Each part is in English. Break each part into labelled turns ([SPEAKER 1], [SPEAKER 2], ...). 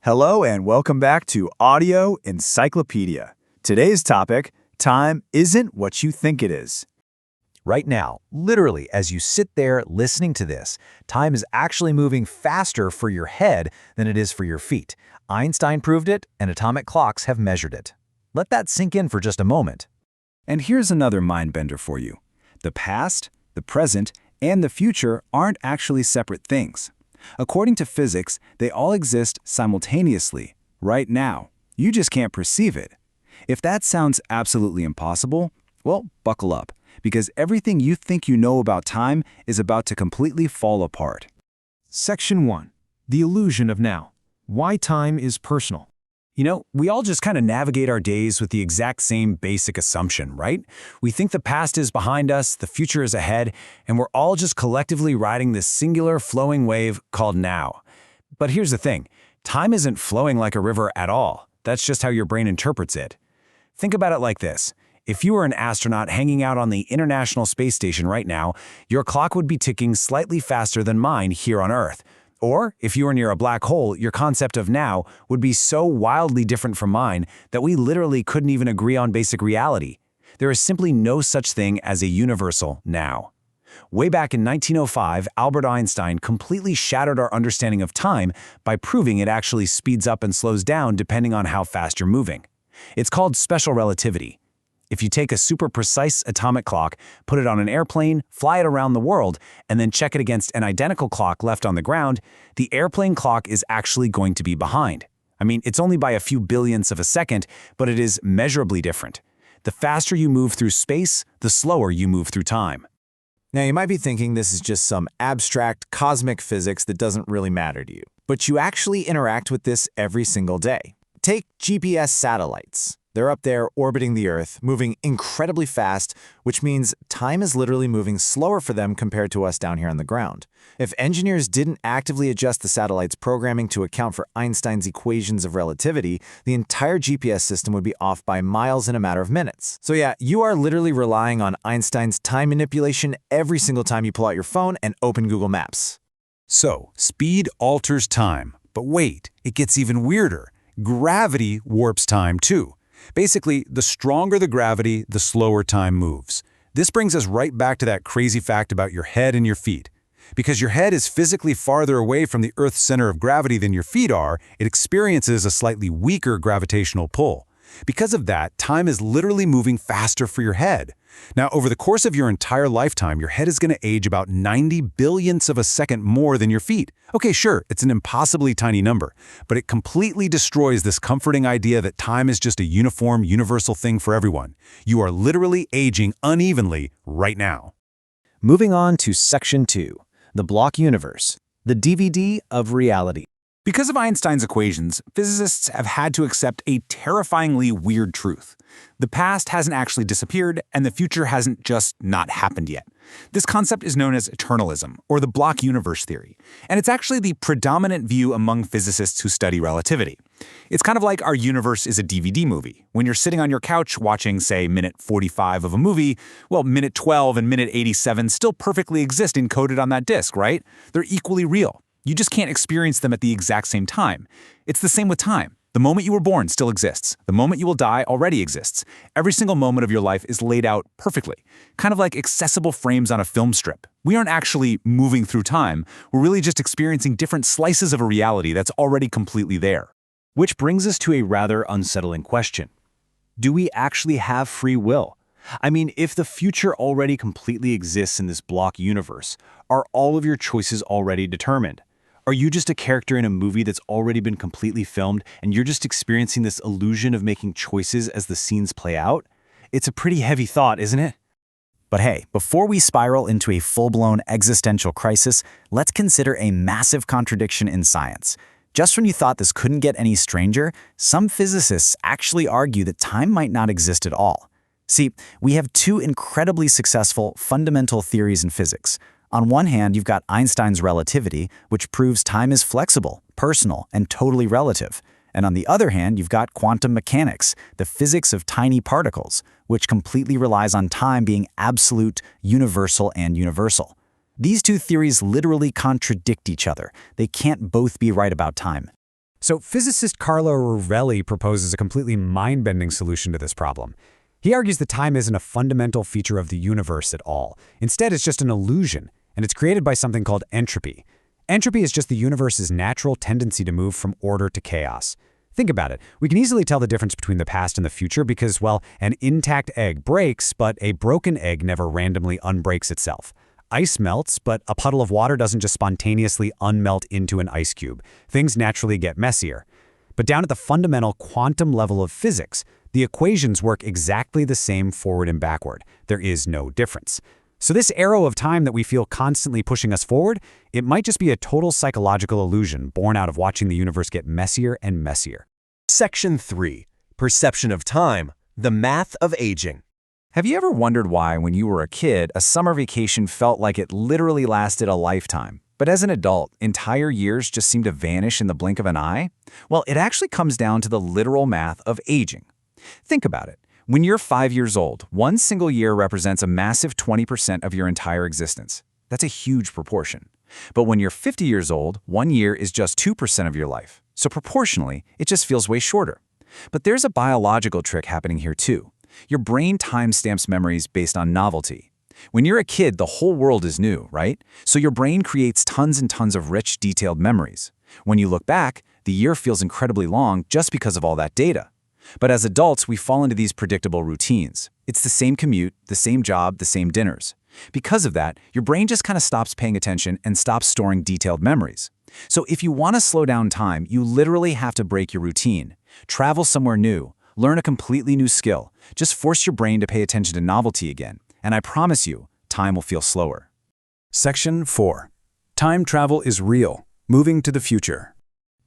[SPEAKER 1] Hello and welcome back to Audio Encyclopedia. Today's topic, time isn't what you think it is.
[SPEAKER 2] Right now, literally, as you sit there listening to this, time is actually moving faster for your head than it is for your feet. Einstein proved it, and atomic clocks have measured it. Let that sink in for just a moment.
[SPEAKER 1] And here's another mind-bender for you. The past, the present, and the future aren't actually separate things. According to physics, they all exist simultaneously, right now. You just can't perceive it. If that sounds absolutely impossible, well, buckle up, because everything you think you know about time is about to completely fall apart.
[SPEAKER 3] Section 1. The Illusion of Now. Why time is personal.
[SPEAKER 1] We all just kind of navigate our days with the exact same basic assumption, right? We think the past is behind us, the future is ahead, and we're all just collectively riding this singular flowing wave called now. But here's the thing, time isn't flowing like a river at all. That's just how your brain interprets it. Think about it like this. If you were an astronaut hanging out on the International Space Station right now, your clock would be ticking slightly faster than mine here on Earth. Or, if you were near a black hole, your concept of now would be so wildly different from mine that we literally couldn't even agree on basic reality. There is simply no such thing as a universal now. Way back in 1905, Albert Einstein completely shattered our understanding of time by proving it actually speeds up and slows down depending on how fast you're moving. It's called special relativity. If you take a super precise atomic clock, put it on an airplane, fly it around the world, and then check it against an identical clock left on the ground, the airplane clock is actually going to be behind. It's only by a few billionths of a second, but it is measurably different. The faster you move through space, the slower you move through time.
[SPEAKER 2] Now, you might be thinking this is just some abstract cosmic physics that doesn't really matter to you. But you actually interact with this every single day. Take GPS satellites. They're up there orbiting the Earth, moving incredibly fast, which means time is literally moving slower for them compared to us down here on the ground. If engineers didn't actively adjust the satellite's programming to account for Einstein's equations of relativity, the entire GPS system would be off by miles in a matter of minutes. So yeah, you are literally relying on Einstein's time manipulation every single time you pull out your phone and open Google Maps.
[SPEAKER 4] So, speed alters time. But wait, it gets even weirder. Gravity warps time too. Basically, the stronger the gravity, the slower time moves. This brings us right back to that crazy fact about your head and your feet. Because your head is physically farther away from the Earth's center of gravity than your feet are, it experiences a slightly weaker gravitational pull. Because of that, time is literally moving faster for your head. Now, over the course of your entire lifetime, your head is going to age about 90 billionths of a second more than your feet. Okay, sure, it's an impossibly tiny number, but it completely destroys this comforting idea that time is just a uniform, universal thing for everyone. You are literally aging unevenly right now.
[SPEAKER 2] Moving on to Section 2, the block universe, the DVD of reality.
[SPEAKER 1] Because of Einstein's equations, physicists have had to accept a terrifyingly weird truth. The past hasn't actually disappeared, and the future hasn't just not happened yet. This concept is known as Eternalism, or the block universe theory, and it's actually the predominant view among physicists who study relativity. It's kind of like our universe is a DVD movie. When you're sitting on your couch watching, say, minute 45 of a movie, well, minute 12 and minute 87 still perfectly exist encoded on that disc, right? They're equally real. You just can't experience them at the exact same time. It's the same with time. The moment you were born still exists. The moment you will die already exists. Every single moment of your life is laid out perfectly, kind of like accessible frames on a film strip. We aren't actually moving through time. We're really just experiencing different slices of a reality that's already completely there.
[SPEAKER 2] Which brings us to a rather unsettling question. Do we actually have free will? If the future already completely exists in this block universe, are all of your choices already determined? Are you just a character in a movie that's already been completely filmed and you're just experiencing this illusion of making choices as the scenes play out? It's a pretty heavy thought, isn't it? But hey, before we spiral into a full-blown existential crisis, let's consider a massive contradiction in science. Just when you thought this couldn't get any stranger, some physicists actually argue that time might not exist at all. See, we have two incredibly successful fundamental theories in physics. On one hand, you've got Einstein's relativity, which proves time is flexible, personal, and totally relative. And on the other hand, you've got quantum mechanics, the physics of tiny particles, which completely relies on time being absolute, universal, and universal. These two theories literally contradict each other. They can't both be right about time.
[SPEAKER 1] So physicist Carlo Rovelli proposes a completely mind-bending solution to this problem. He argues that time isn't a fundamental feature of the universe at all. Instead, it's just an illusion, and it's created by something called entropy. Entropy is just the universe's natural tendency to move from order to chaos. Think about it. We can easily tell the difference between the past and the future because, well, an intact egg breaks, but a broken egg never randomly unbreaks itself. Ice melts, but a puddle of water doesn't just spontaneously unmelt into an ice cube. Things naturally get messier. But down at the fundamental quantum level of physics, the equations work exactly the same forward and backward. There is no difference. So this arrow of time that we feel constantly pushing us forward, it might just be a total psychological illusion born out of watching the universe get messier and messier.
[SPEAKER 5] Section 3. Perception of time, the math of aging.
[SPEAKER 2] Have you ever wondered why, when you were a kid, a summer vacation felt like it literally lasted a lifetime? But as an adult, entire years just seem to vanish in the blink of an eye? Well, it actually comes down to the literal math of aging. Think about it. When you're 5 years old, one single year represents a massive 20% of your entire existence. That's a huge proportion. But when you're 50 years old, 1 year is just 2% of your life. So proportionally, it just feels way shorter. But there's a biological trick happening here too. Your brain timestamps memories based on novelty. When you're a kid, the whole world is new, right? So your brain creates tons and tons of rich, detailed memories. When you look back, the year feels incredibly long just because of all that data. But as adults, we fall into these predictable routines. It's the same commute, the same job, the same dinners. Because of that, your brain just kind of stops paying attention and stops storing detailed memories. So if you want to slow down time, you literally have to break your routine. Travel somewhere new. Learn a completely new skill. Just force your brain to pay attention to novelty again. And I promise you, time will feel slower.
[SPEAKER 4] Section 4. Time travel is real. Moving to the future.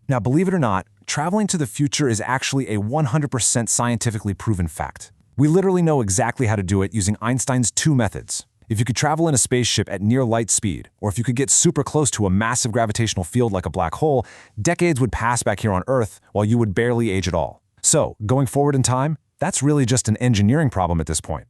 [SPEAKER 3] Now, believe it or not, traveling to the future is actually a 100% scientifically proven fact. We literally know exactly how to do it using Einstein's two methods. If you could travel in a spaceship at near light speed, or if you could get super close to a massive gravitational field like a black hole, decades would pass back here on Earth while you would barely age at all. So, going forward in time, that's really just an engineering problem at this point.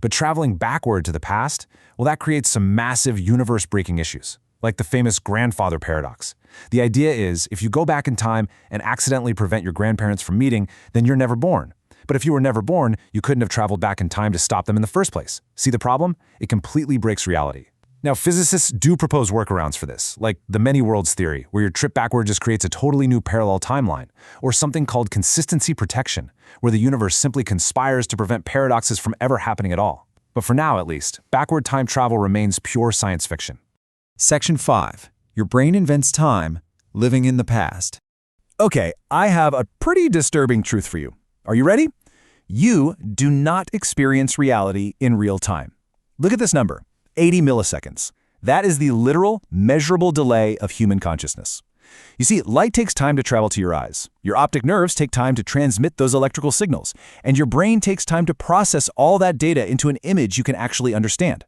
[SPEAKER 3] But traveling backward to the past, well, that creates some massive universe-breaking issues, like the famous grandfather paradox. The idea is, if you go back in time and accidentally prevent your grandparents from meeting, then you're never born. But if you were never born, you couldn't have traveled back in time to stop them in the first place. See the problem? It completely breaks reality. Now, physicists do propose workarounds for this, like the many worlds theory, where your trip backward just creates a totally new parallel timeline, or something called consistency protection, where the universe simply conspires to prevent paradoxes from ever happening at all. But for now, at least, backward time travel remains pure science fiction.
[SPEAKER 2] Section 5. Your brain invents time, living in the past.
[SPEAKER 4] Okay, I have a pretty disturbing truth for you. Are you ready? You do not experience reality in real time. Look at this number, 80 milliseconds. That is the literal, measurable delay of human consciousness. You see, light takes time to travel to your eyes. Your optic nerves take time to transmit those electrical signals, and your brain takes time to process all that data into an image you can actually understand.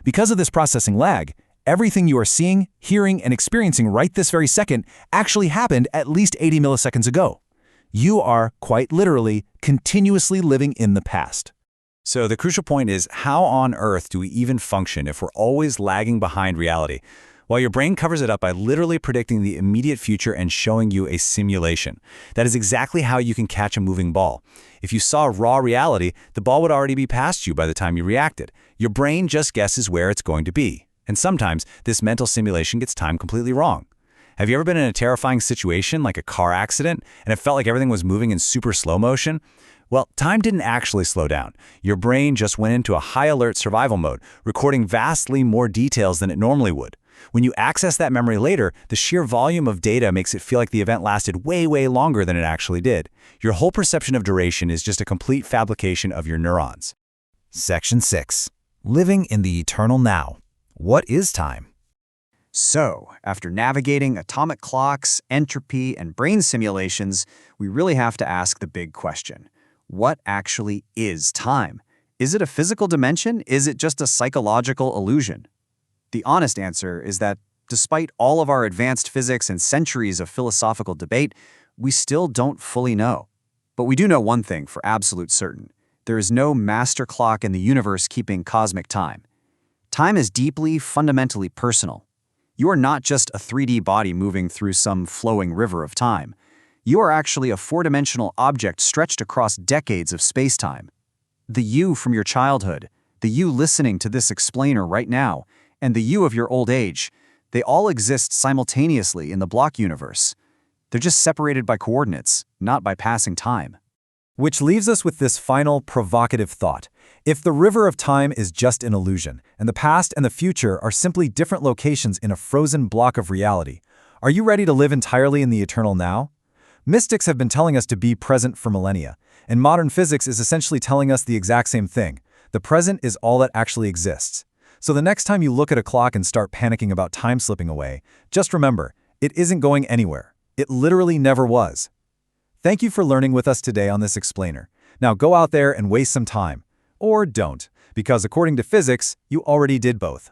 [SPEAKER 4] Because of this processing lag, everything you are seeing, hearing, and experiencing right this very second actually happened at least 80 milliseconds ago. You are, quite literally, continuously living in the past.
[SPEAKER 1] So the crucial point is, how on earth do we even function if we're always lagging behind reality? Well, your brain covers it up by literally predicting the immediate future and showing you a simulation. That is exactly how you can catch a moving ball. If you saw raw reality, the ball would already be past you by the time you reacted. Your brain just guesses where it's going to be. And sometimes, this mental simulation gets timed completely wrong. Have you ever been in a terrifying situation, like a car accident, and it felt like everything was moving in super slow motion? Well, time didn't actually slow down. Your brain just went into a high-alert survival mode, recording vastly more details than it normally would. When you access that memory later, the sheer volume of data makes it feel like the event lasted way, way longer than it actually did. Your whole perception of duration is just a complete fabrication of your neurons.
[SPEAKER 2] Section 6. Living in the eternal now. What is time?
[SPEAKER 6] So, after navigating atomic clocks, entropy, and brain simulations, we really have to ask the big question. What actually is time? Is it a physical dimension? Is it just a psychological illusion? The honest answer is that, despite all of our advanced physics and centuries of philosophical debate, we still don't fully know. But we do know one thing for absolute certain. There is no master clock in the universe keeping cosmic time. Time is deeply, fundamentally personal. You are not just a 3D body moving through some flowing river of time. You are actually a four-dimensional object stretched across decades of spacetime. The you from your childhood, the you listening to this explainer right now, and the you of your old age, they all exist simultaneously in the block universe. They're just separated by coordinates, not by passing time.
[SPEAKER 1] Which leaves us with this final provocative thought. If the river of time is just an illusion, and the past and the future are simply different locations in a frozen block of reality, are you ready to live entirely in the eternal now? Mystics have been telling us to be present for millennia, and modern physics is essentially telling us the exact same thing. The present is all that actually exists. So the next time you look at a clock and start panicking about time slipping away, just remember, it isn't going anywhere. It literally never was. Thank you for learning with us today on this explainer. Now go out there and waste some time. Or don't, because according to physics, you already did both.